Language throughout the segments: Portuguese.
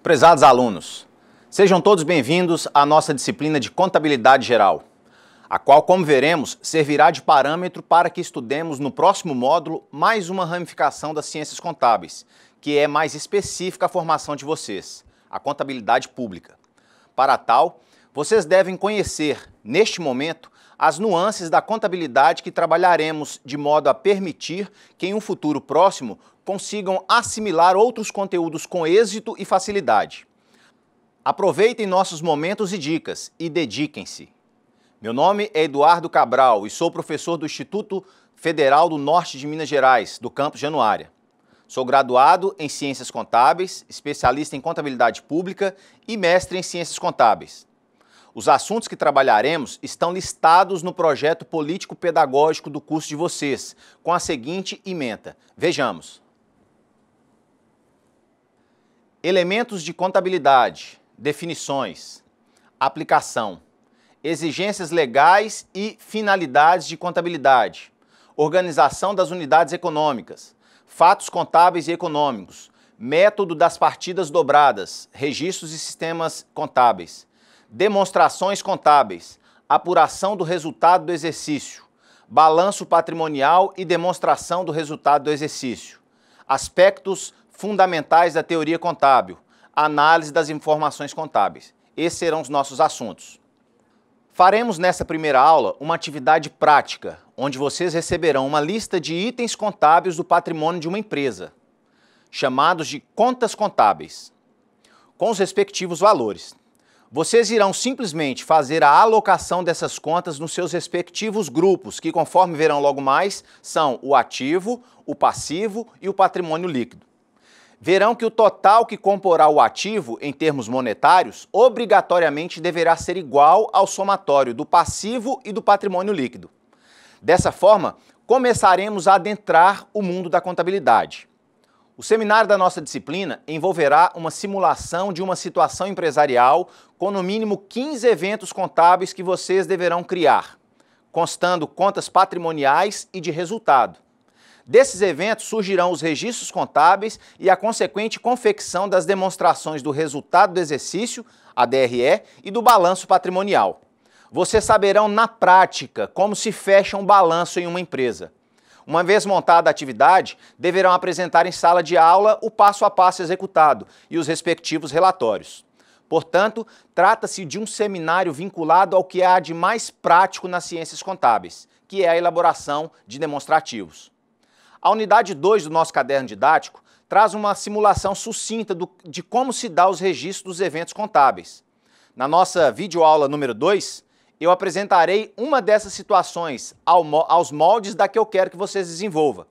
Prezados alunos, sejam todos bem-vindos à nossa disciplina de Contabilidade Geral, a qual, como veremos, servirá de parâmetro para que estudemos no próximo módulo mais uma ramificação das ciências contábeis, que é mais específica à formação de vocês, a contabilidade pública. Para tal, vocês devem conhecer, neste momento, as nuances da contabilidade que trabalharemos de modo a permitir que em um futuro próximo consigam assimilar outros conteúdos com êxito e facilidade. Aproveitem nossos momentos e dicas e dediquem-se. Meu nome é Eduardo Cabral e sou professor do Instituto Federal do Norte de Minas Gerais, do campus Januária. Sou graduado em Ciências Contábeis, especialista em Contabilidade Pública e mestre em Ciências Contábeis. Os assuntos que trabalharemos estão listados no projeto político-pedagógico do curso de vocês, com a seguinte ementa. Vejamos. Elementos de contabilidade, definições, aplicação, exigências legais e finalidades de contabilidade, organização das unidades econômicas, fatos contábeis e econômicos, método das partidas dobradas, registros e sistemas contábeis, demonstrações contábeis, apuração do resultado do exercício, balanço patrimonial e demonstração do resultado do exercício, aspectos fundamentais da teoria contábil, análise das informações contábeis. Esses serão os nossos assuntos. Faremos nessa primeira aula uma atividade prática, onde vocês receberão uma lista de itens contábeis do patrimônio de uma empresa, chamados de contas contábeis, com os respectivos valores. Vocês irão simplesmente fazer a alocação dessas contas nos seus respectivos grupos, que, conforme verão logo mais, são o ativo, o passivo e o patrimônio líquido. Verão que o total que comporá o ativo, em termos monetários, obrigatoriamente deverá ser igual ao somatório do passivo e do patrimônio líquido. Dessa forma, começaremos a adentrar o mundo da contabilidade. O seminário da nossa disciplina envolverá uma simulação de uma situação empresarial com no mínimo 15 eventos contábeis que vocês deverão criar, constando contas patrimoniais e de resultado. Desses eventos surgirão os registros contábeis e a consequente confecção das demonstrações do resultado do exercício, a DRE, e do balanço patrimonial. Vocês saberão na prática como se fecha um balanço em uma empresa. Uma vez montada a atividade, deverão apresentar em sala de aula o passo a passo executado e os respectivos relatórios. Portanto, trata-se de um seminário vinculado ao que há de mais prático nas ciências contábeis, que é a elaboração de demonstrativos. A unidade 2 do nosso caderno didático traz uma simulação sucinta de como se dá os registros dos eventos contábeis. Na nossa videoaula número 2, eu apresentarei uma dessas situações aos moldes da que eu quero que vocês desenvolvam.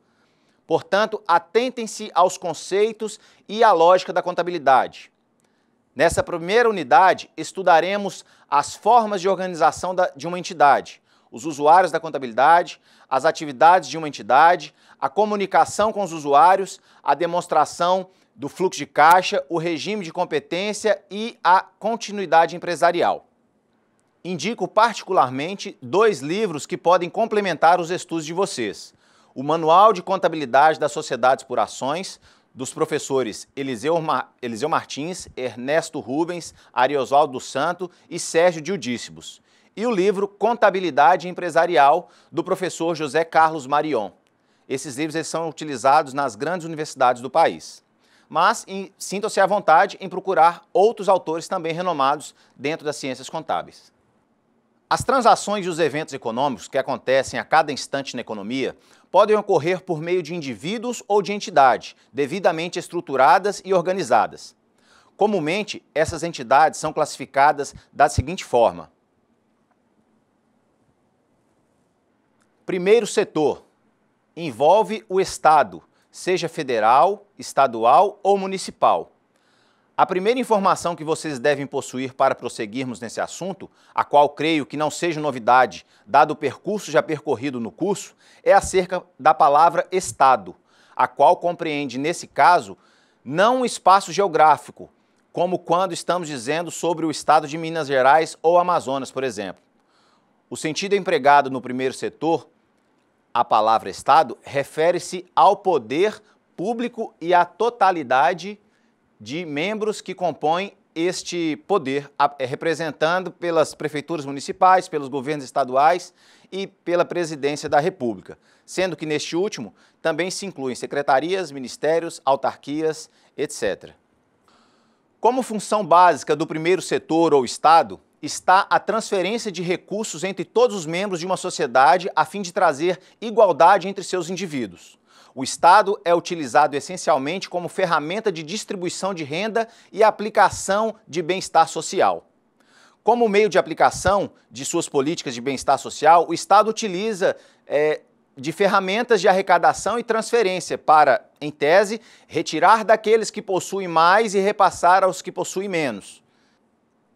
Portanto, atentem-se aos conceitos e à lógica da contabilidade. Nessa primeira unidade, estudaremos as formas de organização de uma entidade, os usuários da contabilidade, as atividades de uma entidade, a comunicação com os usuários, a demonstração do fluxo de caixa, o regime de competência e a continuidade empresarial. Indico particularmente 2 livros que podem complementar os estudos de vocês. O Manual de Contabilidade das Sociedades por Ações, dos professores Eliseu Martins, Ernesto Rubens, Ariosaldo dos Santos e Sérgio Diudícibus. E o livro Contabilidade Empresarial, do professor José Carlos Marion. Esses livros são utilizados nas grandes universidades do país. Mas sintam-se à vontade em procurar outros autores também renomados dentro das ciências contábeis. As transações e os eventos econômicos que acontecem a cada instante na economia podem ocorrer por meio de indivíduos ou de entidades devidamente estruturadas e organizadas. Comumente, essas entidades são classificadas da seguinte forma. Primeiro setor, envolve o Estado, seja federal, estadual ou municipal. A primeira informação que vocês devem possuir para prosseguirmos nesse assunto, a qual creio que não seja novidade, dado o percurso já percorrido no curso, é acerca da palavra Estado, a qual compreende, nesse caso, não um espaço geográfico, como quando estamos dizendo sobre o estado de Minas Gerais ou Amazonas, por exemplo. O sentido empregado no primeiro setor, a palavra Estado, refere-se ao poder público e à totalidade de membros que compõem este poder, representando pelas prefeituras municipais, pelos governos estaduais e pela presidência da República, sendo que neste último também se incluem secretarias, ministérios, autarquias, etc. Como função básica do primeiro setor ou Estado, está a transferência de recursos entre todos os membros de uma sociedade a fim de trazer igualdade entre seus indivíduos. O Estado é utilizado essencialmente como ferramenta de distribuição de renda e aplicação de bem-estar social. Como meio de aplicação de suas políticas de bem-estar social, o Estado utiliza de ferramentas de arrecadação e transferência para, em tese, retirar daqueles que possuem mais e repassar aos que possuem menos.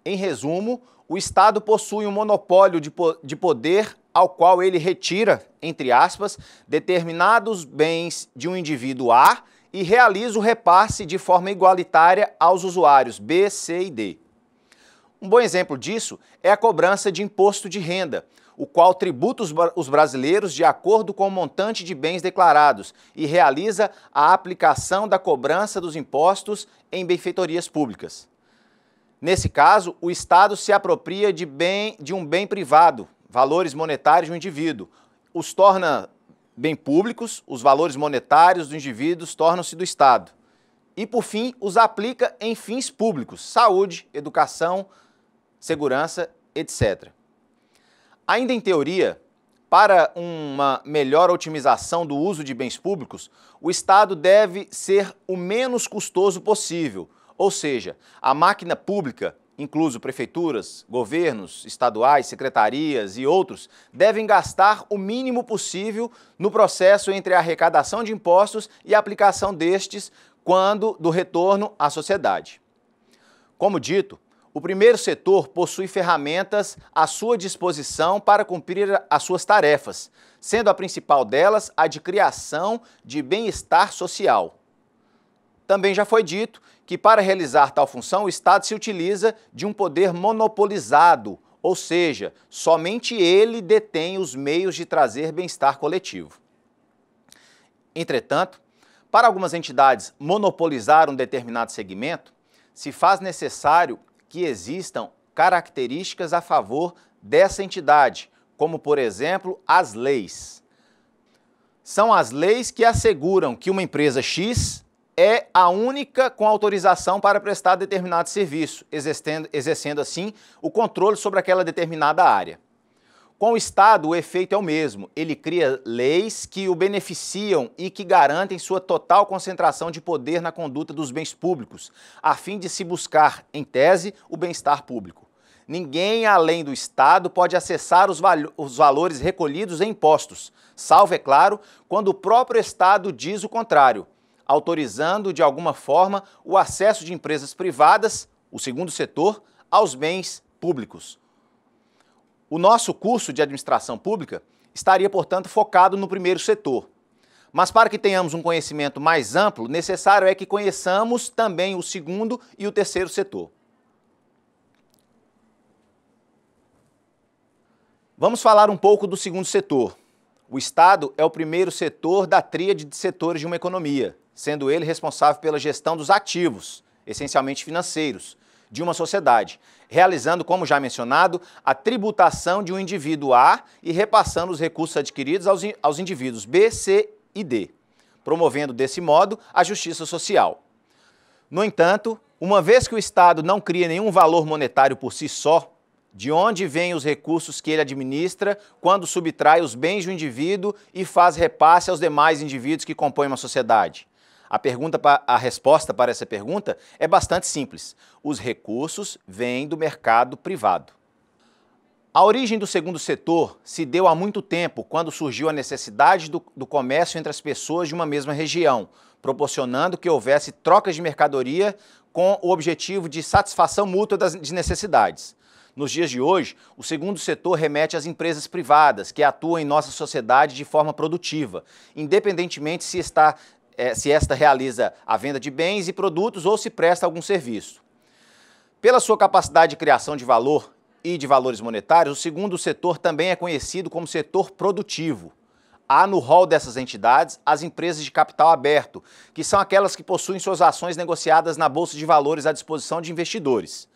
Em resumo, o Estado possui um monopólio de poder ao qual ele retira, entre aspas, determinados bens de um indivíduo A e realiza o repasse de forma igualitária aos usuários B, C e D. Um bom exemplo disso é a cobrança de imposto de renda, o qual tributa os brasileiros de acordo com o montante de bens declarados e realiza a aplicação da cobrança dos impostos em benfeitorias públicas. Nesse caso, o Estado se apropria de um bem privado, valores monetários do indivíduo, os torna bem públicos, os valores monetários dos indivíduos tornam-se do Estado. E, por fim, os aplica em fins públicos, saúde, educação, segurança, etc. Ainda em teoria, para uma melhor otimização do uso de bens públicos, o Estado deve ser o menos custoso possível, ou seja, a máquina pública, incluso prefeituras, governos estaduais, secretarias e outros, devem gastar o mínimo possível no processo entre a arrecadação de impostos e a aplicação destes quando do retorno à sociedade. Como dito, o primeiro setor possui ferramentas à sua disposição para cumprir as suas tarefas, sendo a principal delas a de criação de bem-estar social. Também já foi dito que para realizar tal função o Estado se utiliza de um poder monopolizado, ou seja, somente ele detém os meios de trazer bem-estar coletivo. Entretanto, para algumas entidades monopolizar um determinado segmento, se faz necessário que existam características a favor dessa entidade, como, por exemplo, as leis. São as leis que asseguram que uma empresa X é a única com autorização para prestar determinado serviço, exercendo assim o controle sobre aquela determinada área. Com o Estado, o efeito é o mesmo. Ele cria leis que o beneficiam e que garantem sua total concentração de poder na conduta dos bens públicos, a fim de se buscar, em tese, o bem-estar público. Ninguém, além do Estado, pode acessar os valores recolhidos em impostos, salvo, é claro, quando o próprio Estado diz o contrário, autorizando, de alguma forma, o acesso de empresas privadas, o segundo setor, aos bens públicos. O nosso curso de administração pública estaria, portanto, focado no primeiro setor. Mas para que tenhamos um conhecimento mais amplo, necessário é que conheçamos também o segundo e o terceiro setor. Vamos falar um pouco do segundo setor. O Estado é o primeiro setor da tríade de setores de uma economia, sendo ele responsável pela gestão dos ativos, essencialmente financeiros, de uma sociedade, realizando, como já mencionado, a tributação de um indivíduo A e repassando os recursos adquiridos aos indivíduos B, C e D, promovendo desse modo a justiça social. No entanto, uma vez que o Estado não cria nenhum valor monetário por si só, de onde vêm os recursos que ele administra quando subtrai os bens do indivíduo e faz repasse aos demais indivíduos que compõem uma sociedade? A resposta para essa pergunta é bastante simples. Os recursos vêm do mercado privado. A origem do segundo setor se deu há muito tempo, quando surgiu a necessidade do comércio entre as pessoas de uma mesma região, proporcionando que houvesse trocas de mercadoria com o objetivo de satisfação mútua de necessidades. Nos dias de hoje, o segundo setor remete às empresas privadas que atuam em nossa sociedade de forma produtiva, independentemente se esta realiza a venda de bens e produtos ou se presta algum serviço. Pela sua capacidade de criação de valor e de valores monetários, o segundo setor também é conhecido como setor produtivo. Há no rol dessas entidades as empresas de capital aberto, que são aquelas que possuem suas ações negociadas na Bolsa de Valores à disposição de investidores.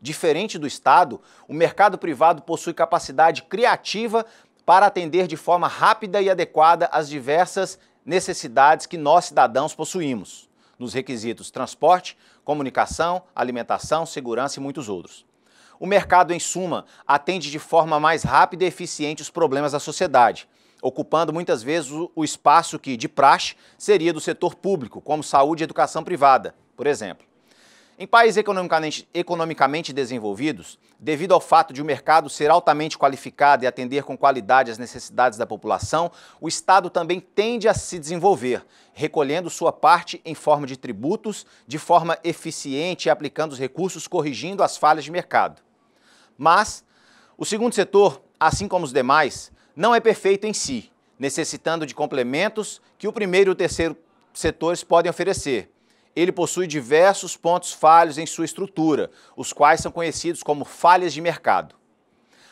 Diferente do Estado, o mercado privado possui capacidade criativa para atender de forma rápida e adequada às diversas necessidades que nós, cidadãos, possuímos, nos requisitos transporte, comunicação, alimentação, segurança e muitos outros. O mercado, em suma, atende de forma mais rápida e eficiente os problemas da sociedade, ocupando muitas vezes o espaço que, de praxe, seria do setor público, como saúde e educação privada, por exemplo. Em países economicamente desenvolvidos, devido ao fato de o mercado ser altamente qualificado e atender com qualidade as necessidades da população, o Estado também tende a se desenvolver, recolhendo sua parte em forma de tributos, de forma eficiente e aplicando os recursos corrigindo as falhas de mercado. Mas o segundo setor, assim como os demais, não é perfeito em si, necessitando de complementos que o primeiro e o terceiro setores podem oferecer. Ele possui diversos pontos falhos em sua estrutura, os quais são conhecidos como falhas de mercado.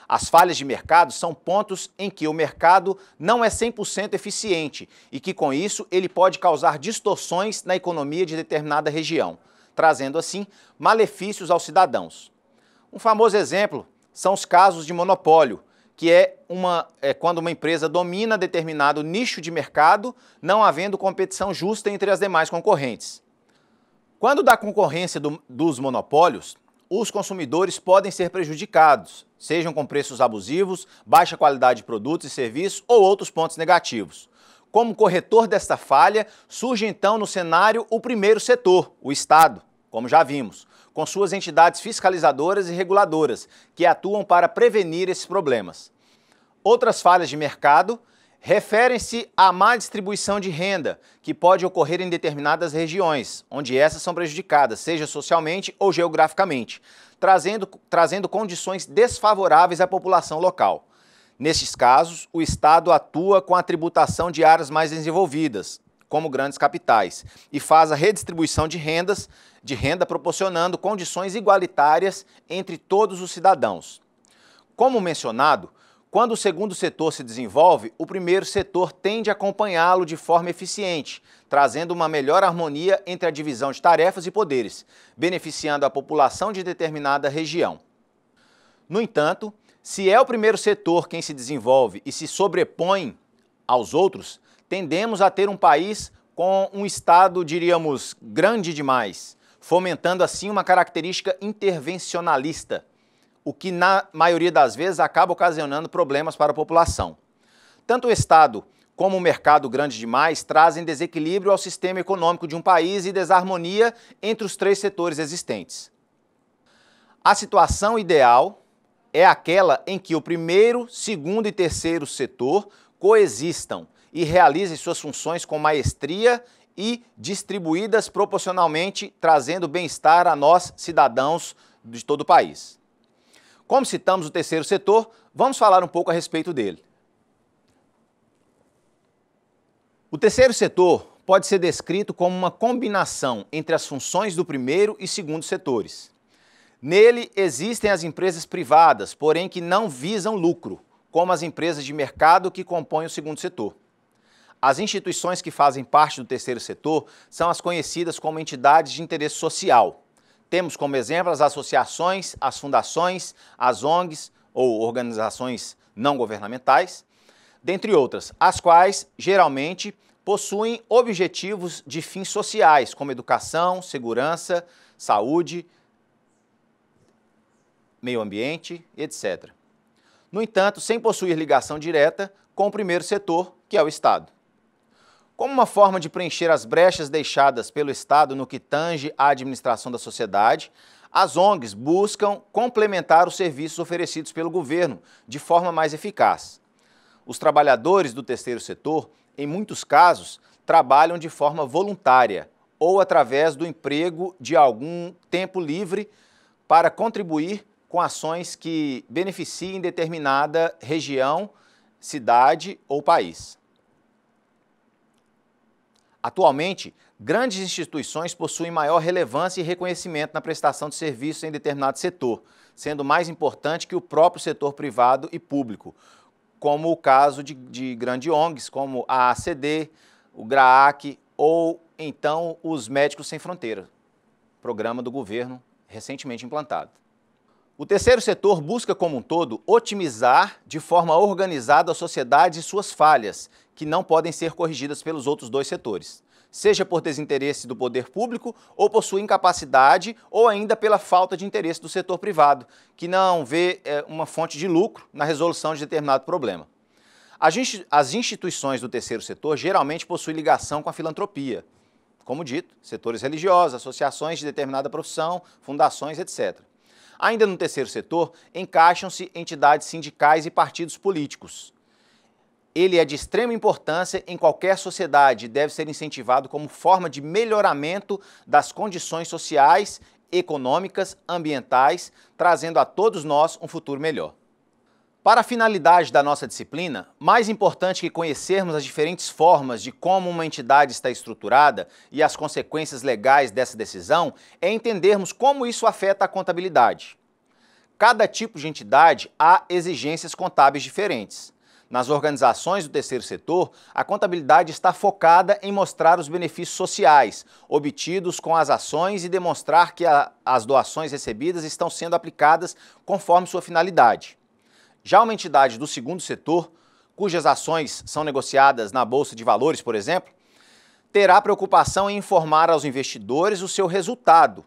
As falhas de mercado são pontos em que o mercado não é 100% eficiente e que, com isso, ele pode causar distorções na economia de determinada região, trazendo, assim, malefícios aos cidadãos. Um famoso exemplo são os casos de monopólio, que é quando uma empresa domina determinado nicho de mercado, não havendo competição justa entre as demais concorrentes. Quando da concorrência dos monopólios, os consumidores podem ser prejudicados, sejam com preços abusivos, baixa qualidade de produtos e serviços ou outros pontos negativos. Como corretor desta falha, surge então no cenário o primeiro setor, o Estado, como já vimos, com suas entidades fiscalizadoras e reguladoras, que atuam para prevenir esses problemas. Outras falhas de mercado referem-se à má distribuição de renda, que pode ocorrer em determinadas regiões, onde essas são prejudicadas, seja socialmente ou geograficamente, trazendo condições desfavoráveis à população local. Nestes casos, o Estado atua com a tributação de áreas mais desenvolvidas, como grandes capitais, e faz a redistribuição de renda proporcionando condições igualitárias entre todos os cidadãos. Como mencionado, quando o segundo setor se desenvolve, o primeiro setor tende a acompanhá-lo de forma eficiente, trazendo uma melhor harmonia entre a divisão de tarefas e poderes, beneficiando a população de determinada região. No entanto, se é o primeiro setor quem se desenvolve e se sobrepõe aos outros, tendemos a ter um país com um Estado, diríamos, grande demais, fomentando assim uma característica intervencionalista, o que na maioria das vezes acaba ocasionando problemas para a população. Tanto o Estado como o mercado grande demais trazem desequilíbrio ao sistema econômico de um país e desarmonia entre os três setores existentes. A situação ideal é aquela em que o primeiro, segundo e terceiro setor coexistam e realizem suas funções com maestria e distribuídas proporcionalmente, trazendo bem-estar a nós, cidadãos de todo o país. Como citamos o terceiro setor, vamos falar um pouco a respeito dele. O terceiro setor pode ser descrito como uma combinação entre as funções do primeiro e segundo setores. Nele existem as empresas privadas, porém que não visam lucro, como as empresas de mercado que compõem o segundo setor. As instituições que fazem parte do terceiro setor são as conhecidas como entidades de interesse social. Temos como exemplo as associações, as fundações, as ONGs ou organizações não governamentais, dentre outras, as quais geralmente possuem objetivos de fins sociais, como educação, segurança, saúde, meio ambiente, etc. No entanto, sem possuir ligação direta com o primeiro setor, que é o Estado. Como uma forma de preencher as brechas deixadas pelo Estado no que tange à administração da sociedade, as ONGs buscam complementar os serviços oferecidos pelo governo de forma mais eficaz. Os trabalhadores do terceiro setor, em muitos casos, trabalham de forma voluntária ou através do emprego de algum tempo livre para contribuir com ações que beneficiem determinada região, cidade ou país. Atualmente, grandes instituições possuem maior relevância e reconhecimento na prestação de serviços em determinado setor, sendo mais importante que o próprio setor privado e público, como o caso de grandes ONGs, como a ACD, o GRAAC ou então os Médicos Sem Fronteira, programa do governo recentemente implantado. O terceiro setor busca, como um todo, otimizar de forma organizada a sociedade e suas falhas, que não podem ser corrigidas pelos outros dois setores, seja por desinteresse do poder público ou por sua incapacidade ou ainda pela falta de interesse do setor privado, que não vê uma fonte de lucro na resolução de determinado problema. As instituições do terceiro setor geralmente possuem ligação com a filantropia, como dito, setores religiosos, associações de determinada profissão, fundações, etc. Ainda no terceiro setor, encaixam-se entidades sindicais e partidos políticos. Ele é de extrema importância em qualquer sociedade e deve ser incentivado como forma de melhoramento das condições sociais, econômicas, ambientais, trazendo a todos nós um futuro melhor. Para a finalidade da nossa disciplina, mais importante que conhecermos as diferentes formas de como uma entidade está estruturada e as consequências legais dessa decisão, é entendermos como isso afeta a contabilidade. Cada tipo de entidade há exigências contábeis diferentes. Nas organizações do terceiro setor, a contabilidade está focada em mostrar os benefícios sociais obtidos com as ações e demonstrar que as doações recebidas estão sendo aplicadas conforme sua finalidade. Já uma entidade do segundo setor, cujas ações são negociadas na Bolsa de Valores, por exemplo, terá preocupação em informar aos investidores o seu resultado.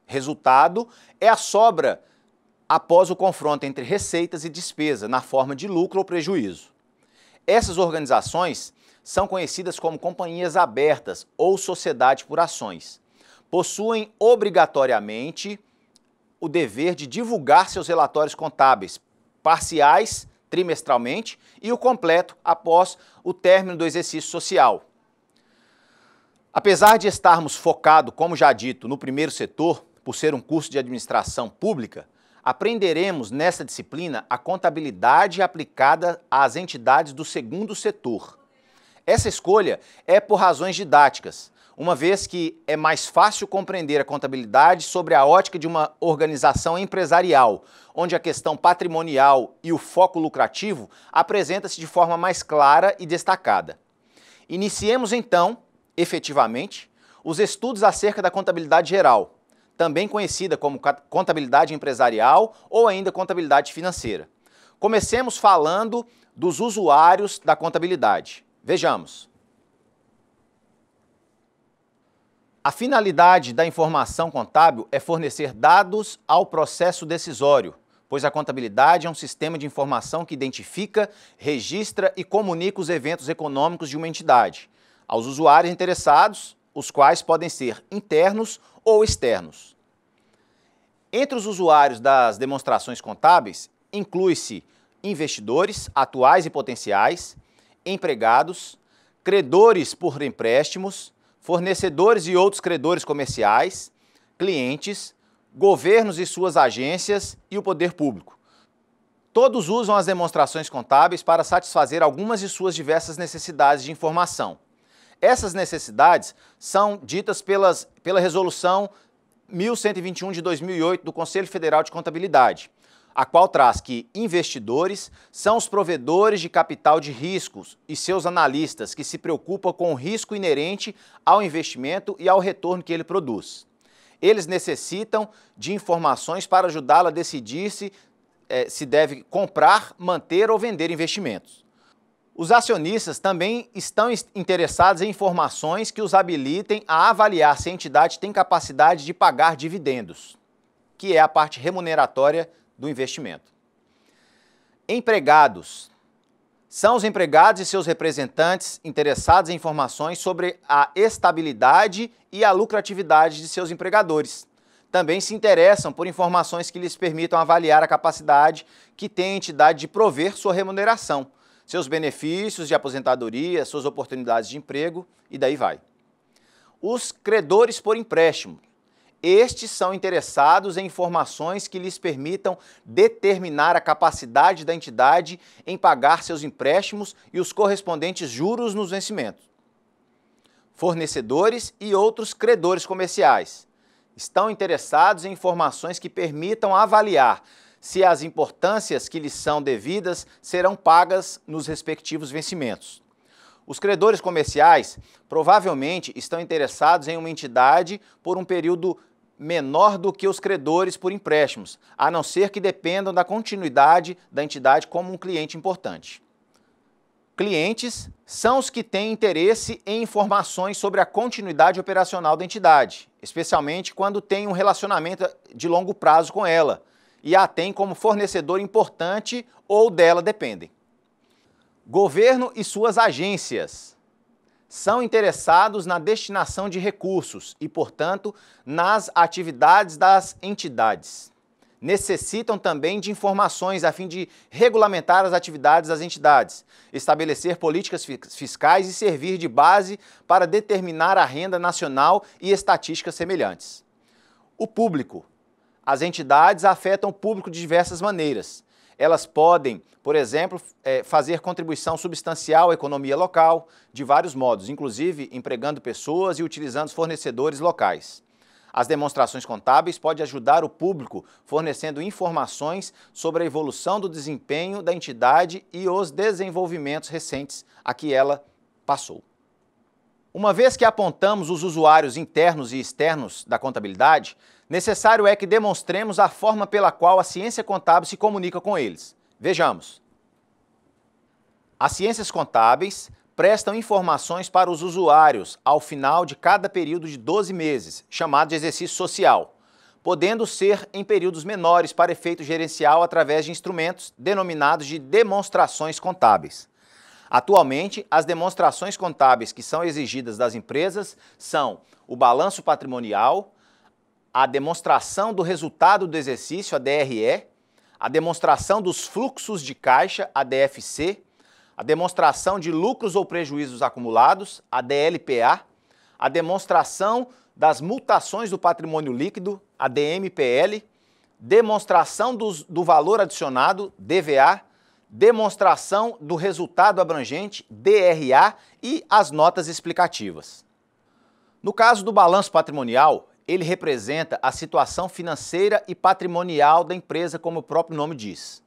Resultado é a sobra após o confronto entre receitas e despesa, na forma de lucro ou prejuízo. Essas organizações são conhecidas como companhias abertas ou sociedade por ações. Possuem obrigatoriamente o dever de divulgar seus relatórios contábeis, parciais, trimestralmente, e o completo após o término do exercício social. Apesar de estarmos focados, como já dito, no primeiro setor, por ser um curso de administração pública, aprenderemos nessa disciplina a contabilidade aplicada às entidades do segundo setor. Essa escolha é por razões didáticas, uma vez que é mais fácil compreender a contabilidade sobre a ótica de uma organização empresarial, onde a questão patrimonial e o foco lucrativo apresenta-se de forma mais clara e destacada. Iniciemos então, efetivamente, os estudos acerca da contabilidade geral, também conhecida como contabilidade empresarial ou ainda contabilidade financeira. Comecemos falando dos usuários da contabilidade. Vejamos. A finalidade da informação contábil é fornecer dados ao processo decisório, pois a contabilidade é um sistema de informação que identifica, registra e comunica os eventos econômicos de uma entidade aos usuários interessados, os quais podem ser internos ou externos. Entre os usuários das demonstrações contábeis, inclui-se investidores, atuais e potenciais, empregados, credores por empréstimos, fornecedores e outros credores comerciais, clientes, governos e suas agências e o poder público. Todos usam as demonstrações contábeis para satisfazer algumas de suas diversas necessidades de informação. Essas necessidades são ditas pela Resolução 1121 de 2008 do Conselho Federal de Contabilidade, a qual traz que investidores são os provedores de capital de riscos e seus analistas que se preocupam com o risco inerente ao investimento e ao retorno que ele produz. Eles necessitam de informações para ajudá-lo a decidir se deve comprar, manter ou vender investimentos. Os acionistas também estão interessados em informações que os habilitem a avaliar se a entidade tem capacidade de pagar dividendos, que é a parte remuneratória do investimento. Empregados. São os empregados e seus representantes interessados em informações sobre a estabilidade e a lucratividade de seus empregadores. Também se interessam por informações que lhes permitam avaliar a capacidade que tem a entidade de prover sua remuneração, seus benefícios de aposentadoria, suas oportunidades de emprego e daí vai. Os credores por empréstimo. Estes são interessados em informações que lhes permitam determinar a capacidade da entidade em pagar seus empréstimos e os correspondentes juros nos vencimentos. Fornecedores e outros credores comerciais. Estão interessados em informações que permitam avaliar se as importâncias que lhes são devidas serão pagas nos respectivos vencimentos. Os credores comerciais provavelmente estão interessados em uma entidade por um período menor do que os credores por empréstimos, a não ser que dependam da continuidade da entidade como um cliente importante. Clientes são os que têm interesse em informações sobre a continuidade operacional da entidade, especialmente quando têm um relacionamento de longo prazo com ela e a têm como fornecedor importante ou dela dependem. Governo e suas agências são interessados na destinação de recursos e, portanto, nas atividades das entidades. Necessitam também de informações a fim de regulamentar as atividades das entidades, estabelecer políticas fiscais e servir de base para determinar a renda nacional e estatísticas semelhantes. O público. As entidades afetam o público de diversas maneiras. Elas podem, por exemplo, fazer contribuição substancial à economia local, de vários modos, inclusive empregando pessoas e utilizando fornecedores locais. As demonstrações contábeis podem ajudar o público fornecendo informações sobre a evolução do desempenho da entidade e os desenvolvimentos recentes a que ela passou. Uma vez que apontamos os usuários internos e externos da contabilidade, necessário é que demonstremos a forma pela qual a ciência contábil se comunica com eles. Vejamos. As ciências contábeis prestam informações para os usuários ao final de cada período de 12 meses, chamado de exercício social, podendo ser em períodos menores para efeito gerencial através de instrumentos denominados de demonstrações contábeis. Atualmente, as demonstrações contábeis que são exigidas das empresas são o balanço patrimonial, a demonstração do resultado do exercício, a DRE, a demonstração dos fluxos de caixa, a DFC, a demonstração de lucros ou prejuízos acumulados, a DLPA, a demonstração das mutações do patrimônio líquido, a DMPL, demonstração do valor adicionado, DVA, demonstração do resultado abrangente, DRA, e as notas explicativas. No caso do balanço patrimonial, ele representa a situação financeira e patrimonial da empresa, como o próprio nome diz.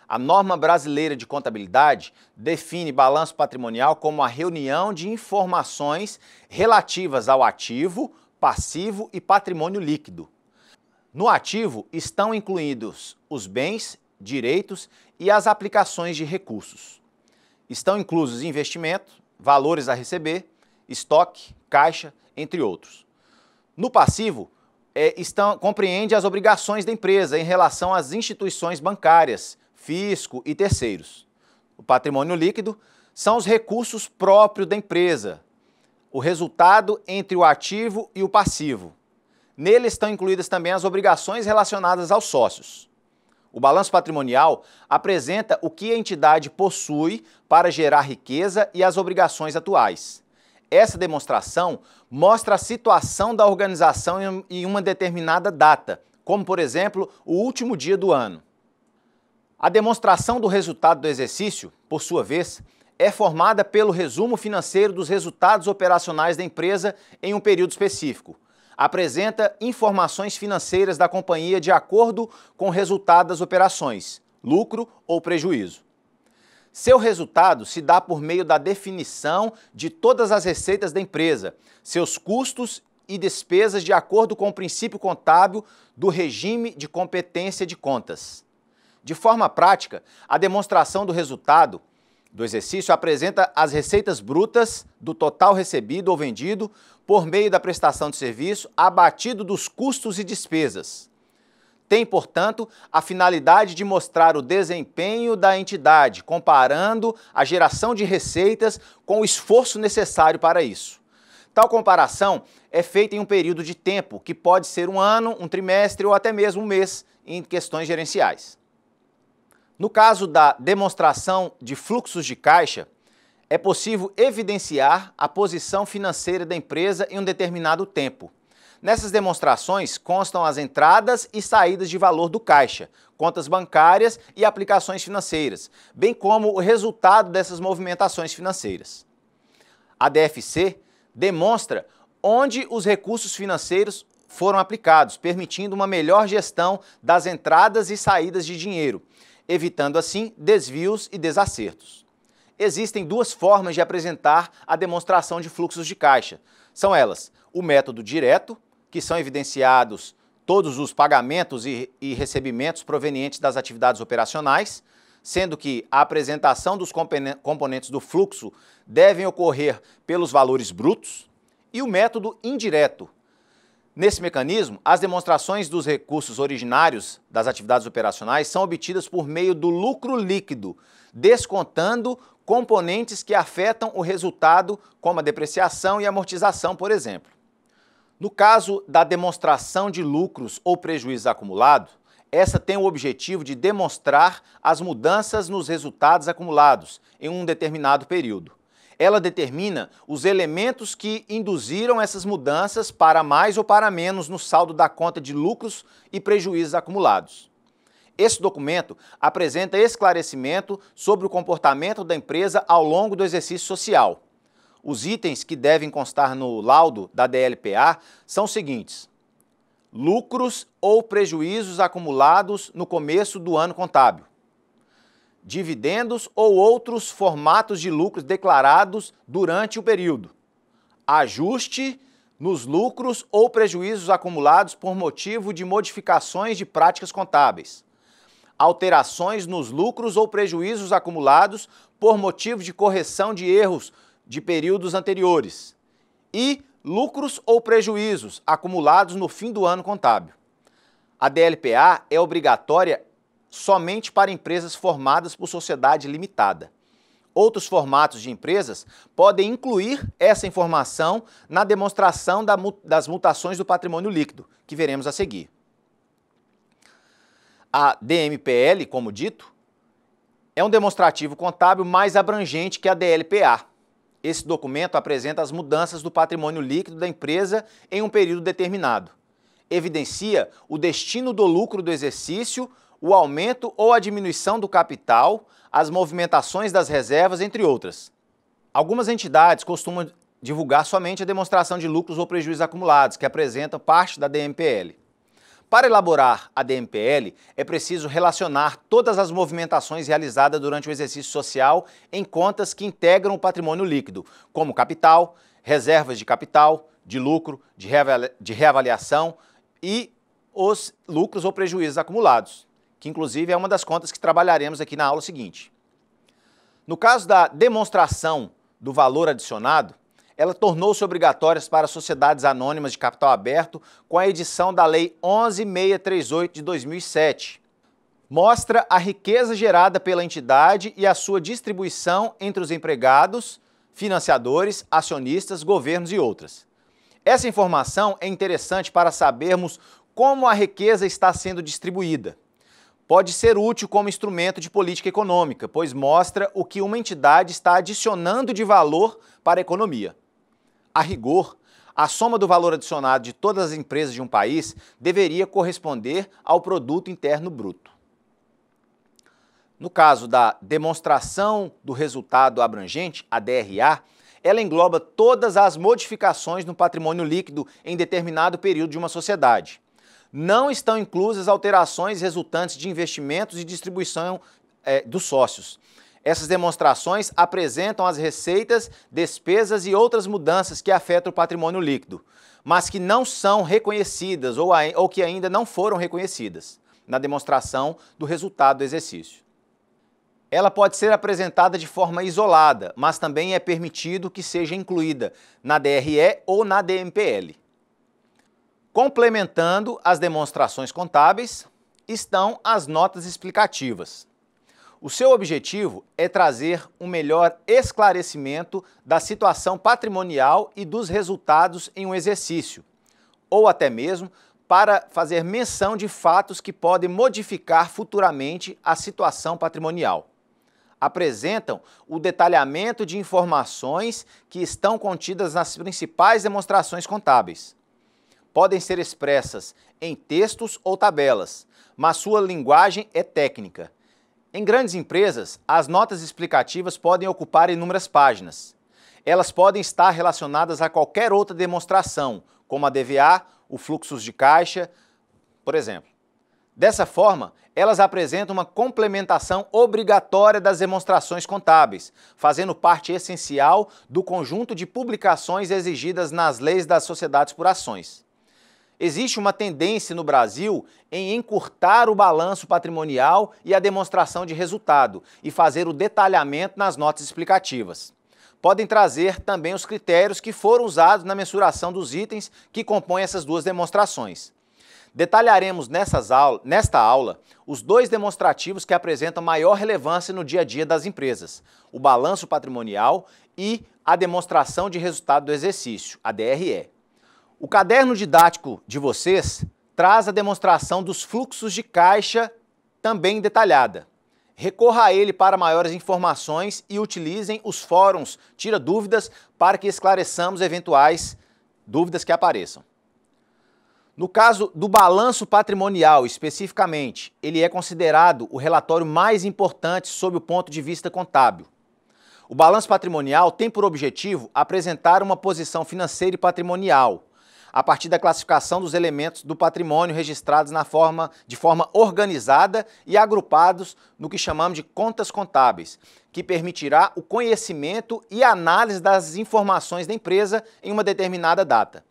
A norma brasileira de contabilidade define balanço patrimonial como a reunião de informações relativas ao ativo, passivo e patrimônio líquido. No ativo estão incluídos os bens, direitos e as aplicações de recursos. Estão inclusos investimentos, valores a receber, estoque, caixa, entre outros. No passivo, compreende as obrigações da empresa em relação às instituições bancárias, fisco e terceiros. O patrimônio líquido são os recursos próprios da empresa, o resultado entre o ativo e o passivo. Nele estão incluídas também as obrigações relacionadas aos sócios. O balanço patrimonial apresenta o que a entidade possui para gerar riqueza e as obrigações atuais. Essa demonstração mostra a situação da organização em uma determinada data, como, por exemplo, o último dia do ano. A demonstração do resultado do exercício, por sua vez, é formada pelo resumo financeiro dos resultados operacionais da empresa em um período específico. Apresenta informações financeiras da companhia de acordo com o resultado das operações, lucro ou prejuízo. Seu resultado se dá por meio da definição de todas as receitas da empresa, seus custos e despesas de acordo com o princípio contábil do regime de competência de contas. De forma prática, a demonstração do resultado do exercício apresenta as receitas brutas do total recebido ou vendido por meio da prestação de serviço, abatido dos custos e despesas. Tem, portanto, a finalidade de mostrar o desempenho da entidade, comparando a geração de receitas com o esforço necessário para isso. Tal comparação é feita em um período de tempo, que pode ser um ano, um trimestre ou até mesmo um mês, em questões gerenciais. No caso da demonstração de fluxos de caixa, é possível evidenciar a posição financeira da empresa em um determinado tempo. Nessas demonstrações constam as entradas e saídas de valor do caixa, contas bancárias e aplicações financeiras, bem como o resultado dessas movimentações financeiras. A DFC demonstra onde os recursos financeiros foram aplicados, permitindo uma melhor gestão das entradas e saídas de dinheiro, evitando assim desvios e desacertos. Existem duas formas de apresentar a demonstração de fluxos de caixa. São elas o método direto, que são evidenciados todos os pagamentos e recebimentos provenientes das atividades operacionais, sendo que a apresentação dos componentes do fluxo devem ocorrer pelos valores brutos, e o método indireto. Nesse mecanismo, as demonstrações dos recursos originários das atividades operacionais são obtidas por meio do lucro líquido, descontando componentes que afetam o resultado, como a depreciação e amortização, por exemplo. No caso da demonstração de lucros ou prejuízos acumulados, essa tem o objetivo de demonstrar as mudanças nos resultados acumulados em um determinado período. Ela determina os elementos que induziram essas mudanças para mais ou para menos no saldo da conta de lucros e prejuízos acumulados. Esse documento apresenta esclarecimento sobre o comportamento da empresa ao longo do exercício social. Os itens que devem constar no laudo da DLPA são os seguintes: lucros ou prejuízos acumulados no começo do ano contábil, dividendos ou outros formatos de lucros declarados durante o período, ajuste nos lucros ou prejuízos acumulados por motivo de modificações de práticas contábeis, alterações nos lucros ou prejuízos acumulados por motivo de correção de erros de períodos anteriores e lucros ou prejuízos acumulados no fim do ano contábil. A DLPA é obrigatória somente para empresas formadas por sociedade limitada. Outros formatos de empresas podem incluir essa informação na demonstração das mutações do patrimônio líquido, que veremos a seguir. A DMPL, como dito, é um demonstrativo contábil mais abrangente que a DLPA. Esse documento apresenta as mudanças do patrimônio líquido da empresa em um período determinado. Evidencia o destino do lucro do exercício, o aumento ou a diminuição do capital, as movimentações das reservas, entre outras. Algumas entidades costumam divulgar somente a demonstração de lucros ou prejuízos acumulados, que apresenta parte da DMPL. Para elaborar a DMPL, é preciso relacionar todas as movimentações realizadas durante o exercício social em contas que integram o patrimônio líquido, como capital, reservas de capital, de lucro, de reavaliação e os lucros ou prejuízos acumulados, que inclusive é uma das contas que trabalharemos aqui na aula seguinte. No caso da demonstração do valor adicionado, ela tornou-se obrigatória para sociedades anônimas de capital aberto com a edição da Lei 11.638 de 2007. Mostra a riqueza gerada pela entidade e a sua distribuição entre os empregados, financiadores, acionistas, governos e outras. Essa informação é interessante para sabermos como a riqueza está sendo distribuída. Pode ser útil como instrumento de política econômica, pois mostra o que uma entidade está adicionando de valor para a economia. A rigor, a soma do valor adicionado de todas as empresas de um país deveria corresponder ao Produto Interno Bruto. No caso da demonstração do resultado abrangente, a DRA, ela engloba todas as modificações no patrimônio líquido em determinado período de uma sociedade. Não estão inclusas alterações resultantes de investimentos e distribuição dos sócios. Essas demonstrações apresentam as receitas, despesas e outras mudanças que afetam o patrimônio líquido, mas que não são reconhecidas ou que ainda não foram reconhecidas na demonstração do resultado do exercício. Ela pode ser apresentada de forma isolada, mas também é permitido que seja incluída na DRE ou na DMPL. Complementando as demonstrações contábeis, estão as notas explicativas. O seu objetivo é trazer um melhor esclarecimento da situação patrimonial e dos resultados em um exercício, ou até mesmo para fazer menção de fatos que podem modificar futuramente a situação patrimonial. Apresentam o detalhamento de informações que estão contidas nas principais demonstrações contábeis. Podem ser expressas em textos ou tabelas, mas sua linguagem é técnica. Em grandes empresas, as notas explicativas podem ocupar inúmeras páginas. Elas podem estar relacionadas a qualquer outra demonstração, como a DVA, o fluxo de caixa, por exemplo. Dessa forma, elas apresentam uma complementação obrigatória das demonstrações contábeis, fazendo parte essencial do conjunto de publicações exigidas nas leis das sociedades por ações. Existe uma tendência no Brasil em encurtar o balanço patrimonial e a demonstração de resultado e fazer o detalhamento nas notas explicativas. Podem trazer também os critérios que foram usados na mensuração dos itens que compõem essas duas demonstrações. Detalharemos nesta aula os dois demonstrativos que apresentam maior relevância no dia a dia das empresas, o balanço patrimonial e a demonstração de resultado do exercício, a DRE. O caderno didático de vocês traz a demonstração dos fluxos de caixa também detalhada. Recorra a ele para maiores informações e utilizem os fóruns Tira Dúvidas para que esclareçamos eventuais dúvidas que apareçam. No caso do balanço patrimonial, especificamente, ele é considerado o relatório mais importante sob o ponto de vista contábil. O balanço patrimonial tem por objetivo apresentar uma posição financeira e patrimonial, a partir da classificação dos elementos do patrimônio registrados de forma organizada e agrupados no que chamamos de contas contábeis, que permitirá o conhecimento e análise das informações da empresa em uma determinada data.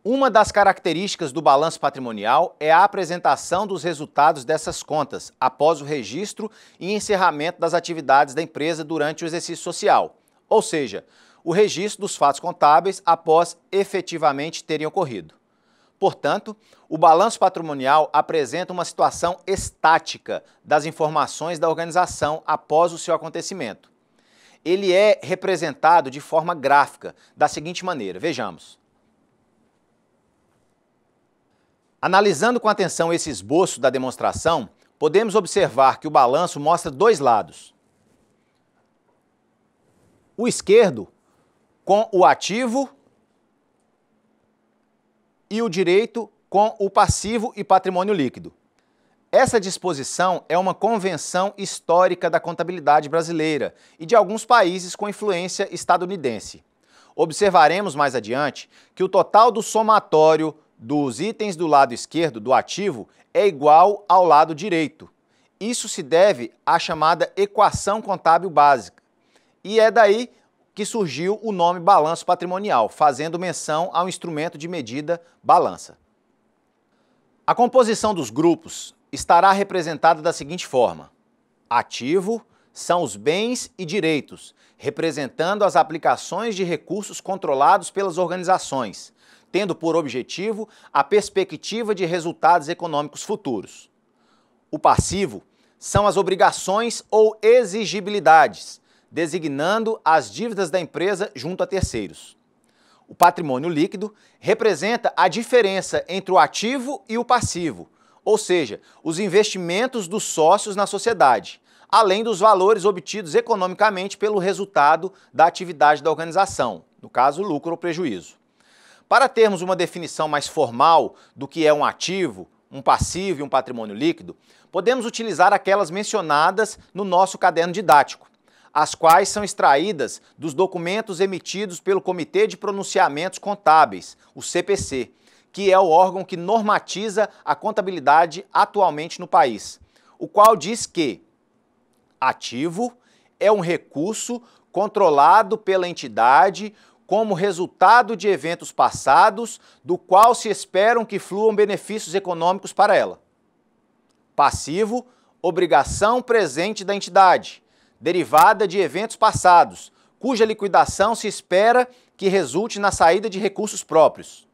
Uma das características do balanço patrimonial é a apresentação dos resultados dessas contas após o registro e encerramento das atividades da empresa durante o exercício social, ou seja, o registro dos fatos contábeis após efetivamente terem ocorrido. Portanto, o balanço patrimonial apresenta uma situação estática das informações da organização após o seu acontecimento. Ele é representado de forma gráfica, da seguinte maneira, vejamos. Analisando com atenção esse esboço da demonstração, podemos observar que o balanço mostra dois lados. O esquerdo, com o ativo, e o direito com o passivo e patrimônio líquido. Essa disposição é uma convenção histórica da contabilidade brasileira e de alguns países com influência estadunidense. Observaremos mais adiante que o total do somatório dos itens do lado esquerdo do ativo é igual ao lado direito. Isso se deve à chamada equação contábil básica. E é daí que surgiu o nome balanço patrimonial, fazendo menção ao instrumento de medida balança. A composição dos grupos estará representada da seguinte forma. Ativo são os bens e direitos, representando as aplicações de recursos controlados pelas organizações, tendo por objetivo a perspectiva de resultados econômicos futuros. O passivo são as obrigações ou exigibilidades, designando as dívidas da empresa junto a terceiros. O patrimônio líquido representa a diferença entre o ativo e o passivo, ou seja, os investimentos dos sócios na sociedade, além dos valores obtidos economicamente pelo resultado da atividade da organização, no caso, lucro ou prejuízo. Para termos uma definição mais formal do que é um ativo, um passivo e um patrimônio líquido, podemos utilizar aquelas mencionadas no nosso caderno didático, as quais são extraídas dos documentos emitidos pelo Comitê de Pronunciamentos Contábeis, o CPC, que é o órgão que normatiza a contabilidade atualmente no país, o qual diz que ativo é um recurso controlado pela entidade como resultado de eventos passados, do qual se esperam que fluam benefícios econômicos para ela. Passivo, obrigação presente da entidade, derivada de eventos passados, cuja liquidação se espera que resulte na saída de recursos próprios.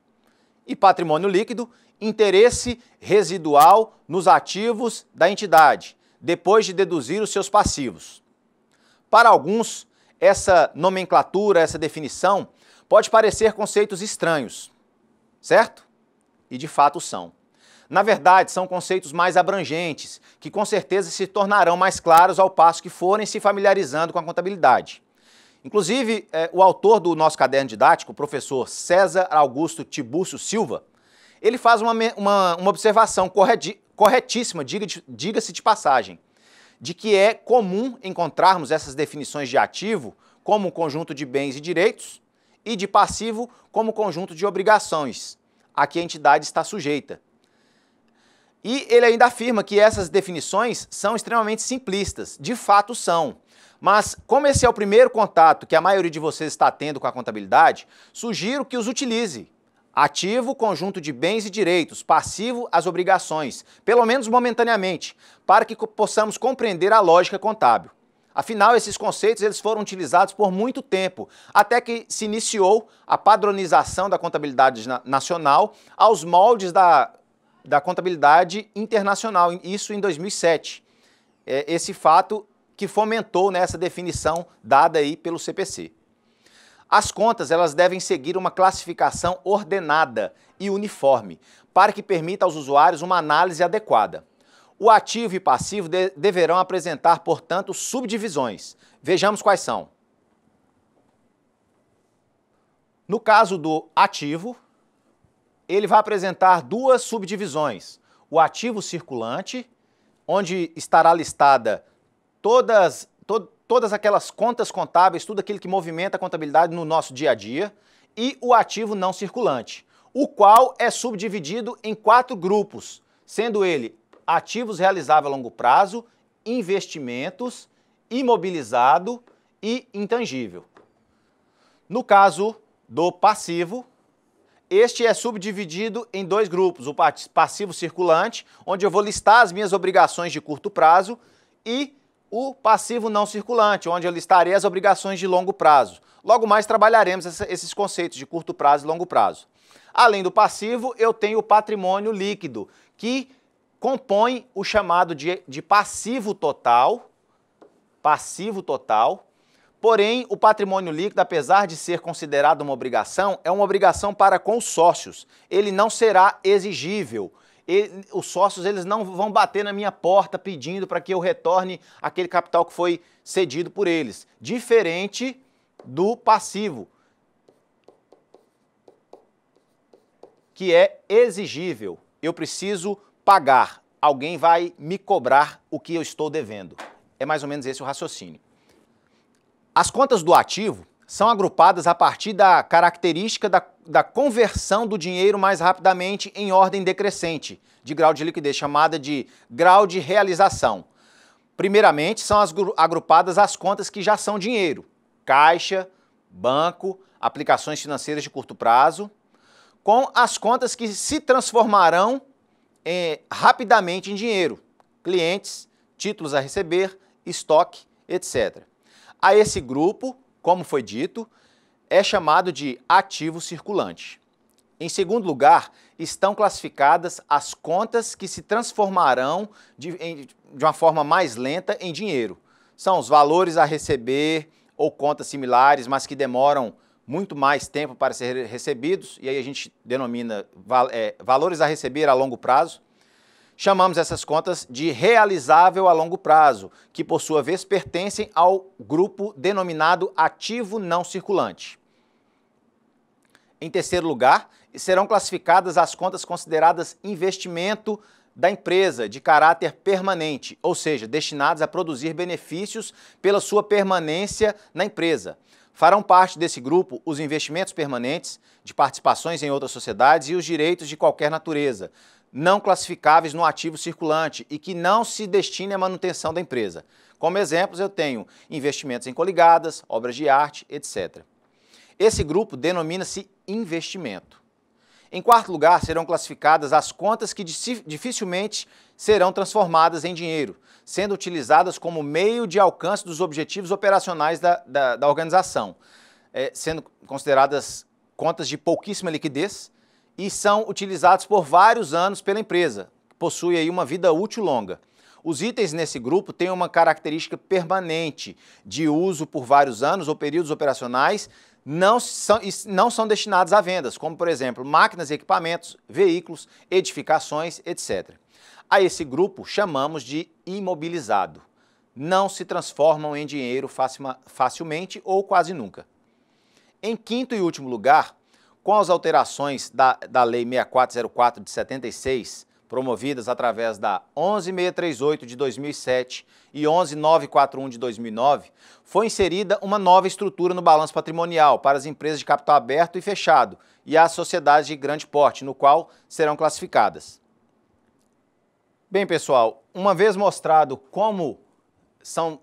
E patrimônio líquido, interesse residual nos ativos da entidade, depois de deduzir os seus passivos. Para alguns, essa nomenclatura, essa definição, pode parecer conceitos estranhos, certo? E de fato são. Na verdade, são conceitos mais abrangentes, que com certeza se tornarão mais claros ao passo que forem se familiarizando com a contabilidade. Inclusive, o autor do nosso caderno didático, o professor César Augusto Tibúrcio Silva, ele faz uma observação corretíssima, diga-se de passagem, de que é comum encontrarmos essas definições de ativo como um conjunto de bens e direitos e de passivo como conjunto de obrigações a que a entidade está sujeita. E ele ainda afirma que essas definições são extremamente simplistas, de fato são. Mas, como esse é o primeiro contato que a maioria de vocês está tendo com a contabilidade, sugiro que os utilize. Ativo, conjunto de bens e direitos, passivo, as obrigações, pelo menos momentaneamente, para que possamos compreender a lógica contábil. Afinal, esses conceitos eles foram utilizados por muito tempo, até que se iniciou a padronização da contabilidade nacional aos moldes da contabilidade internacional, isso em 2007. Esse fato que fomentou nessa definição dada aí pelo CPC. As contas elas devem seguir uma classificação ordenada e uniforme, para que permita aos usuários uma análise adequada. O ativo e passivo deverão apresentar, portanto, subdivisões. Vejamos quais são. No caso do ativo, ele vai apresentar duas subdivisões. O ativo circulante, onde estará listada todas aquelas contas contábeis, tudo aquilo que movimenta a contabilidade no nosso dia a dia, e o ativo não circulante, o qual é subdividido em 4 grupos, sendo ele ativos realizáveis a longo prazo, investimentos, imobilizado e intangível. No caso do passivo, este é subdividido em 2 grupos, o passivo circulante, onde eu vou listar as minhas obrigações de curto prazo, e o passivo não circulante, onde eu listarei as obrigações de longo prazo. Logo mais trabalharemos esses conceitos de curto prazo e longo prazo. Além do passivo, eu tenho o patrimônio líquido, que compõe o chamado de passivo total, porém o patrimônio líquido, apesar de ser considerado uma obrigação, é uma obrigação para com os sócios. Ele não será exigível. Os sócios eles não vão bater na minha porta pedindo para que eu retorne aquele capital que foi cedido por eles. Diferente do passivo, que é exigível. Eu preciso pagar. Alguém vai me cobrar o que eu estou devendo. É mais ou menos esse o raciocínio. As contas do ativo são agrupadas a partir da característica da conversão do dinheiro mais rapidamente em ordem decrescente, de grau de liquidez, chamada de grau de realização. Primeiramente, são agrupadas as contas que já são dinheiro, caixa, banco, aplicações financeiras de curto prazo, com as contas que se transformarão rapidamente em dinheiro, clientes, títulos a receber, estoque, etc. A esse grupo, como foi dito, é chamado de ativo circulante. Em segundo lugar, estão classificadas as contas que se transformarão de uma forma mais lenta em dinheiro. São os valores a receber ou contas similares, mas que demoram muito mais tempo para ser recebidos, e aí a gente denomina valores a receber a longo prazo. Chamamos essas contas de realizável a longo prazo, que por sua vez pertencem ao grupo denominado ativo não circulante. Em terceiro lugar, serão classificadas as contas consideradas investimento da empresa de caráter permanente, ou seja, destinadas a produzir benefícios pela sua permanência na empresa. Farão parte desse grupo os investimentos permanentes de participações em outras sociedades e os direitos de qualquer natureza, não classificáveis no ativo circulante e que não se destinem à manutenção da empresa. Como exemplos, eu tenho investimentos em coligadas, obras de arte, etc. Esse grupo denomina-se investimento. Em quarto lugar, serão classificadas as contas que dificilmente serão transformadas em dinheiro, sendo utilizadas como meio de alcance dos objetivos operacionais da organização, sendo consideradas contas de pouquíssima liquidez e são utilizadas por vários anos pela empresa, que possui aí uma vida útil longa. Os itens nesse grupo têm uma característica permanente de uso por vários anos ou períodos operacionais, não são destinados a vendas, como, por exemplo, máquinas e equipamentos, veículos, edificações, etc. A esse grupo chamamos de imobilizado. Não se transformam em dinheiro facilmente ou quase nunca. Em quinto e último lugar, com as alterações da Lei 6404 de 76, promovidas através da 11.638 de 2007 e 11.941 de 2009, foi inserida uma nova estrutura no balanço patrimonial para as empresas de capital aberto e fechado e as sociedades de grande porte, no qual serão classificadas. Bem, pessoal, uma vez mostrado como são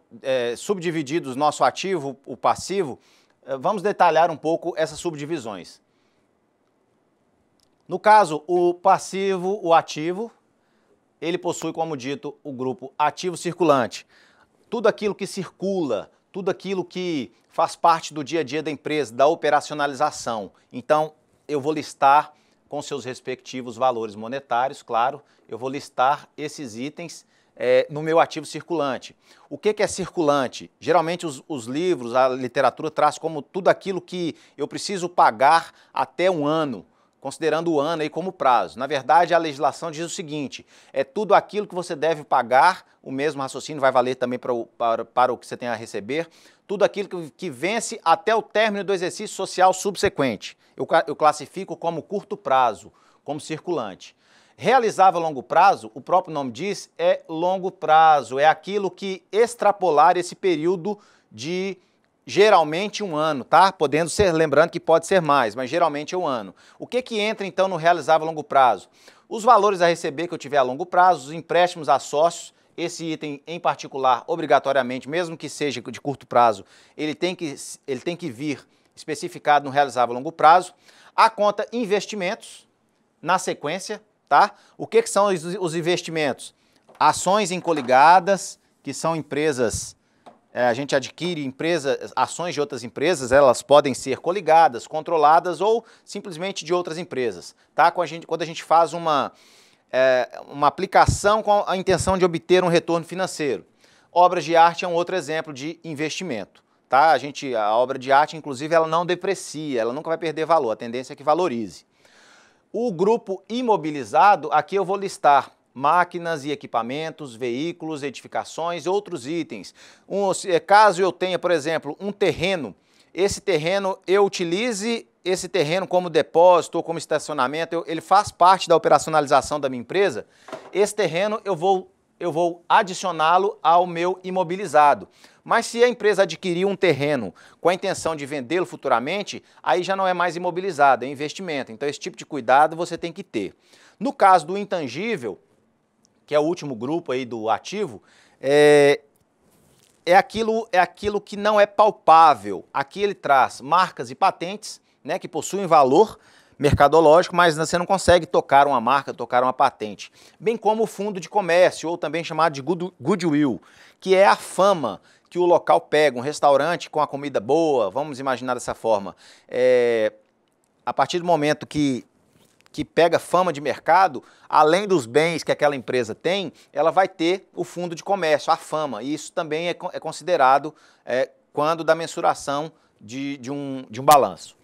subdivididos nosso ativo, o passivo, vamos detalhar um pouco essas subdivisões. No caso, o passivo, o ativo, ele possui, como dito, o grupo ativo circulante. Tudo aquilo que circula, tudo aquilo que faz parte do dia a dia da empresa, da operacionalização. Então, eu vou listar com seus respectivos valores monetários, claro, eu vou listar esses itens no meu ativo circulante. O que é circulante? Geralmente os livros, a literatura traz como tudo aquilo que eu preciso pagar até um ano, considerando o ano aí como prazo. Na verdade, a legislação diz o seguinte, é tudo aquilo que você deve pagar, o mesmo raciocínio vai valer também para o que você tem a receber, tudo aquilo que vence até o término do exercício social subsequente. Eu classifico como curto prazo, como circulante. Realizável a longo prazo, o próprio nome diz, é longo prazo, é aquilo que extrapolar esse período de geralmente um ano, tá? Podendo ser, lembrando que pode ser mais, mas geralmente é um ano. O que entra então no realizável a longo prazo? Os valores a receber que eu tiver a longo prazo, os empréstimos a sócios, esse item em particular, obrigatoriamente, mesmo que seja de curto prazo, ele tem que vir especificado no realizável a longo prazo. A conta investimentos, na sequência, tá? O que são os investimentos? Ações em coligadas, que são empresas... a gente adquire ações de outras empresas, elas podem ser coligadas, controladas ou simplesmente de outras empresas, tá? Quando a gente faz uma aplicação com a intenção de obter um retorno financeiro. Obras de arte é um outro exemplo de investimento, tá? A obra de arte, inclusive, ela não deprecia, ela nunca vai perder valor, a tendência é que valorize. O grupo imobilizado, aqui eu vou listar máquinas e equipamentos, veículos, edificações e outros itens. Caso eu tenha, por exemplo, um terreno, esse terreno eu utilize esse terreno como depósito ou como estacionamento, ele faz parte da operacionalização da minha empresa, esse terreno eu vou adicioná-lo ao meu imobilizado. Mas se a empresa adquirir um terreno com a intenção de vendê-lo futuramente, aí já não é mais imobilizado, é investimento. Então esse tipo de cuidado você tem que ter. No caso do intangível, que é o último grupo aí do ativo, é aquilo que não é palpável. Aqui ele traz marcas e patentes, né, que possuem valor mercadológico, mas você não consegue tocar uma marca, tocar uma patente. Bem como o fundo de comércio, ou também chamado de goodwill, que é a fama que o local pega, um restaurante com a comida boa, vamos imaginar dessa forma. A partir do momento que pega fama de mercado, além dos bens que aquela empresa tem, ela vai ter o fundo de comércio, a fama, e isso também é considerado quando da mensuração de um balanço.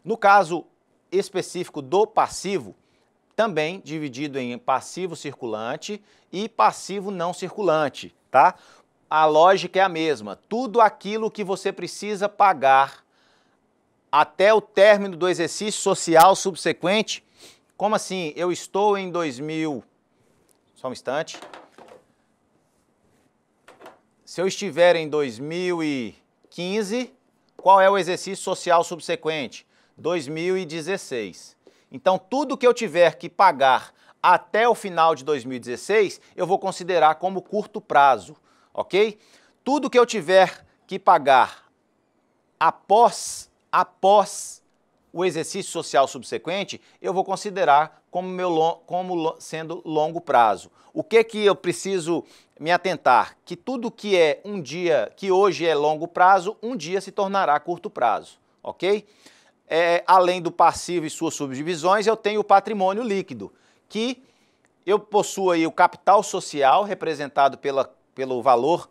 No caso específico do passivo, também dividido em passivo circulante e passivo não circulante, tá? A lógica é a mesma, tudo aquilo que você precisa pagar até o término do exercício social subsequente. Como assim? Eu estou em 2000... Só um instante. Se eu estiver em 2015, qual é o exercício social subsequente? 2016. Então, tudo que eu tiver que pagar até o final de 2016, eu vou considerar como curto prazo, ok? Tudo que eu tiver que pagar após o exercício social subsequente, eu vou considerar como sendo longo prazo. O que eu preciso me atentar? Que tudo que é um dia, que hoje é longo prazo, um dia se tornará curto prazo, ok? Além do passivo e suas subdivisões, eu tenho o patrimônio líquido, que eu possuo aí o capital social, representado pelo valor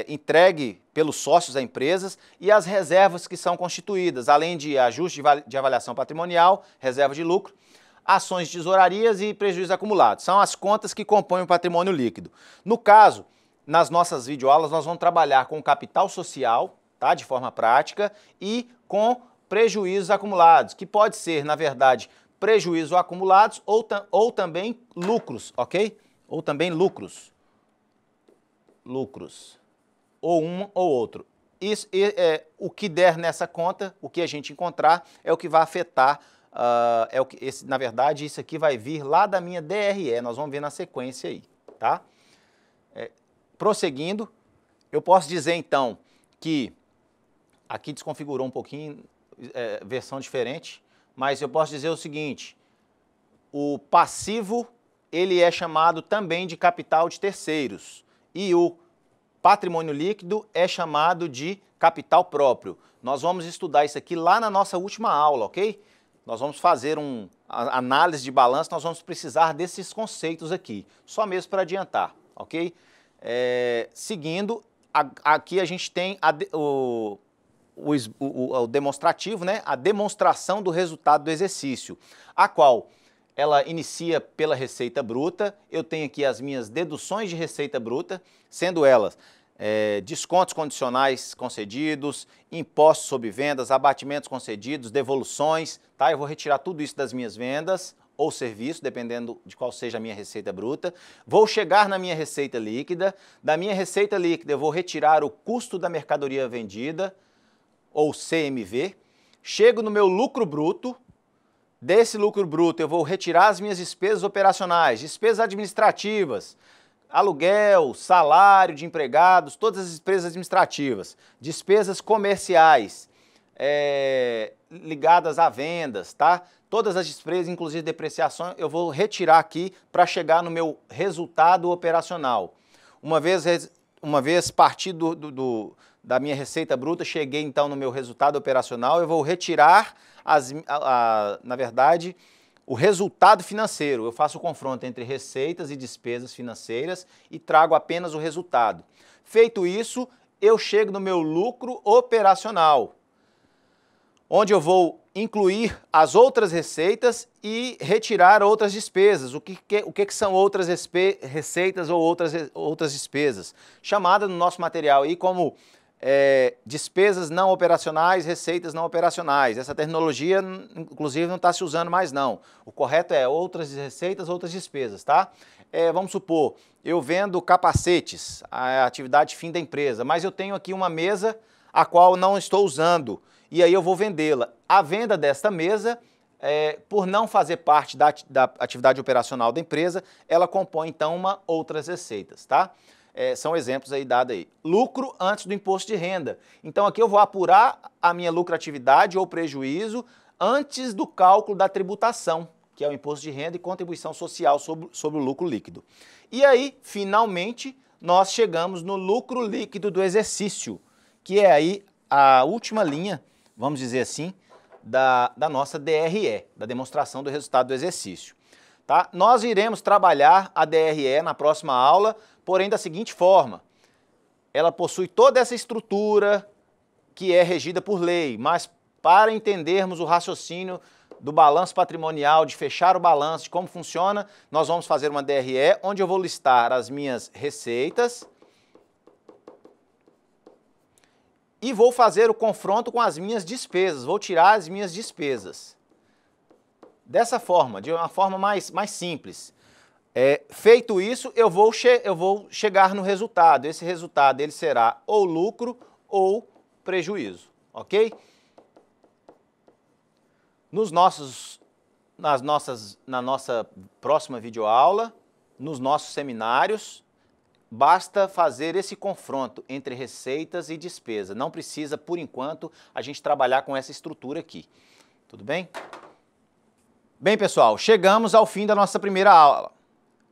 entregue pelos sócios da empresa, e as reservas que são constituídas, além de ajuste de avaliação patrimonial, reserva de lucro, ações de tesourarias e prejuízos acumulados. São as contas que compõem o patrimônio líquido. No caso, nas nossas videoaulas, nós vamos trabalhar com o capital social, tá, de forma prática, e com prejuízos acumulados, que pode ser, na verdade, prejuízos acumulados ou também lucros, ok? Ou também lucros. Lucros. Ou um ou outro. Isso, o que der nessa conta, o que a gente encontrar, é o que vai afetar, na verdade, isso aqui vai vir lá da minha DRE, nós vamos ver na sequência aí, tá? Prosseguindo, eu posso dizer então que, aqui desconfigurou um pouquinho, versão diferente, mas eu posso dizer o seguinte, o passivo, ele é chamado também de capital de terceiros, e o patrimônio líquido é chamado de capital próprio. Nós vamos estudar isso aqui lá na nossa última aula, ok? Nós vamos fazer a análise de balanço, nós vamos precisar desses conceitos aqui, só mesmo para adiantar, ok? Seguindo, aqui a gente tem o demonstrativo, né? A demonstração do resultado do exercício, a qual ela inicia pela receita bruta. Eu tenho aqui as minhas deduções de receita bruta, sendo elas descontos condicionais concedidos, impostos sobre vendas, abatimentos concedidos, devoluções, tá? Eu vou retirar tudo isso das minhas vendas ou serviço, dependendo de qual seja a minha receita bruta. Vou chegar na minha receita líquida. Da minha receita líquida eu vou retirar o custo da mercadoria vendida, ou CMV. Chego no meu lucro bruto. Desse lucro bruto eu vou retirar as minhas despesas operacionais, despesas administrativas, aluguel, salário de empregados, todas as despesas administrativas, despesas comerciais, ligadas a vendas, tá? Todas as despesas, inclusive depreciação, eu vou retirar aqui para chegar no meu resultado operacional. Uma vez partido da minha receita bruta, cheguei então no meu resultado operacional, eu vou retirar, na verdade, o resultado financeiro. Eu faço o confronto entre receitas e despesas financeiras e trago apenas o resultado. Feito isso, eu chego no meu lucro operacional, onde eu vou incluir as outras receitas e retirar outras despesas. O que são outras receitas ou outras despesas? Chamada no nosso material aí como despesas não operacionais, receitas não operacionais. Essa terminologia, inclusive, não está se usando mais não. O correto é outras receitas, outras despesas, tá? Vamos supor, eu vendo capacetes, a atividade fim da empresa, mas eu tenho aqui uma mesa a qual não estou usando, e aí eu vou vendê-la. A venda desta mesa, por não fazer parte da atividade operacional da empresa, ela compõe então outras receitas, tá? São exemplos aí dados aí. Lucro antes do imposto de renda. Então aqui eu vou apurar a minha lucratividade ou prejuízo antes do cálculo da tributação, que é o imposto de renda e contribuição social sobre o lucro líquido. E aí, finalmente, nós chegamos no lucro líquido do exercício, que é aí a última linha, vamos dizer assim, da nossa DRE, da demonstração do resultado do exercício. Tá? Nós iremos trabalhar a DRE na próxima aula, porém da seguinte forma: ela possui toda essa estrutura que é regida por lei, mas para entendermos o raciocínio do balanço patrimonial, de fechar o balanço, de como funciona, nós vamos fazer uma DRE onde eu vou listar as minhas receitas e vou fazer o confronto com as minhas despesas, vou tirar as minhas despesas. Dessa forma, de uma forma mais simples. Feito isso, eu vou chegar no resultado. Esse resultado ele será ou lucro ou prejuízo, ok? Na nossa próxima videoaula, nos nossos seminários, basta fazer esse confronto entre receitas e despesa. Não precisa, por enquanto, a gente trabalhar com essa estrutura aqui. Tudo bem? Bem, pessoal, chegamos ao fim da nossa primeira aula.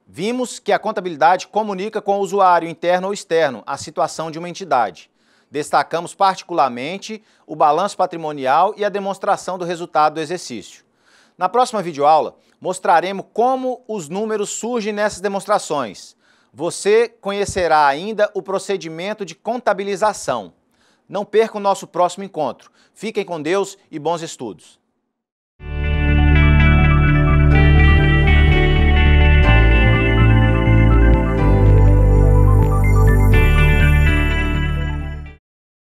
Vimos que a contabilidade comunica com o usuário interno ou externo a situação de uma entidade. Destacamos particularmente o balanço patrimonial e a demonstração do resultado do exercício. Na próxima videoaula, mostraremos como os números surgem nessas demonstrações. Você conhecerá ainda o procedimento de contabilização. Não perca o nosso próximo encontro. Fiquem com Deus e bons estudos.